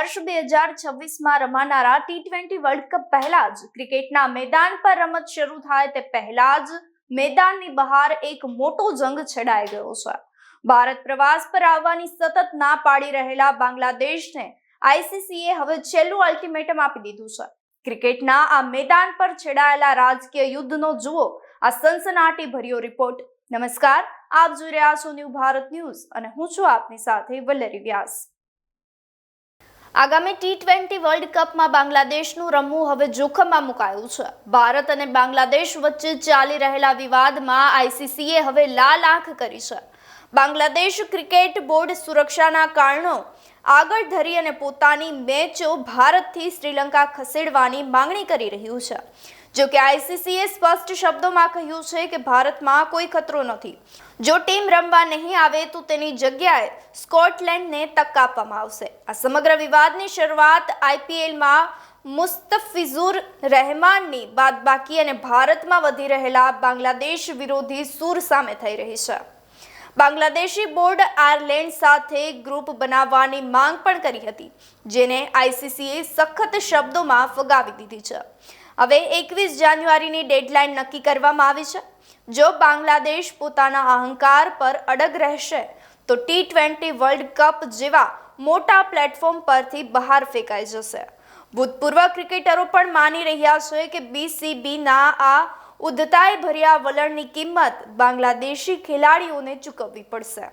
વર્ષ 2026માં રમાનારા T20 world cup પહેલા જ ક્રિકેટના મેદાન પર રમત શરૂ થાય તે પહેલા જ મેદાનની બહાર એક મોટો જંગ છેડાઈ ગયો છે। ભારત પ્રવાસ પર આવવાની સતત ના પાડી રહેલા બાંગ્લાદેશને આઈસીસીએ હવે છેલ્લું અલ્ટિમેટમ આપી દીધું છે। ક્રિકેટના આ મેદાન પર છેડાયેલા રાજકીય યુદ્ધનો જુઓ આ સનસનાટી ભર્યો રિપોર્ટ। નમસ્કાર, આપ જોઈ રહ્યા છો ન્યૂ ભારત ન્યૂઝ અને હું છું આપની સાથે વલ્લરી વ્યાસ। આગામી ટી20 વર્લ્ડ કપમાં બાંગ્લાદેશનું રમવું હવે જોખમમાં મુકાયું છે। ભારત અને બાંગ્લાદેશ વચ્ચે ચાલી રહેલા વિવાદમાં આઈસીસીએ હવે લાલ આંખ કરી છે। બાંગ્લાદેશ ક્રિકેટ બોર્ડ સુરક્ષાના કારણો આગળ ધરી અને પોતાની મેચો ભારતથી શ્રીલંકા ખસેડવાની માંગણી કરી રહ્યું છે। જો કે આઈસીસીએ સ્પષ્ટ શબ્દોમાં કહ્યું છે કે ભારતમાં કોઈ ખતરો નથી। જો ટીમ રમવા નહીં આવે તો તેની જગ્યાએ સ્કોટલેન્ડને તક આપવામાં આવશે। આ સમગ્ર વિવાદની શરૂઆત આઈપીએલમાં મુસ્તફિઝુર રહેમાનની બાદબાકી અને ભારતમાં વધી રહેલા બાંગ્લાદેશ વિરોધી સૂર સામે થઈ રહી છે। બાંગ્લાદેશી બોર્ડ આયર્લેન્ડ સાથે ગ્રુપ બનાવવાની માંગ પણ કરી હતી, જેને આઈસીસીએ સખત શબ્દોમાં ફગાવી દીધી છે। હવે 21 જાન્યુઆરીની ડેડલાઇન નક્કી કરવામાં આવી છે। જો બાંગ્લાદેશ પોતાના અહંકાર પર અડગ રહેશે તો ટી20 વર્લ્ડ કપ જેવા મોટા પ્લેટફોર્મ પરથી બહાર ફેંકાઈ જશે। ભૂતપૂર્વ ક્રિકેટરો પણ માની રહ્યા છે કે બીસીબીના આ ઉદ્ધતાઈ ભર્યા વલણની કિંમત બાંગ્લાદેશી ખેલાડીઓને ચૂકવવી પડશે।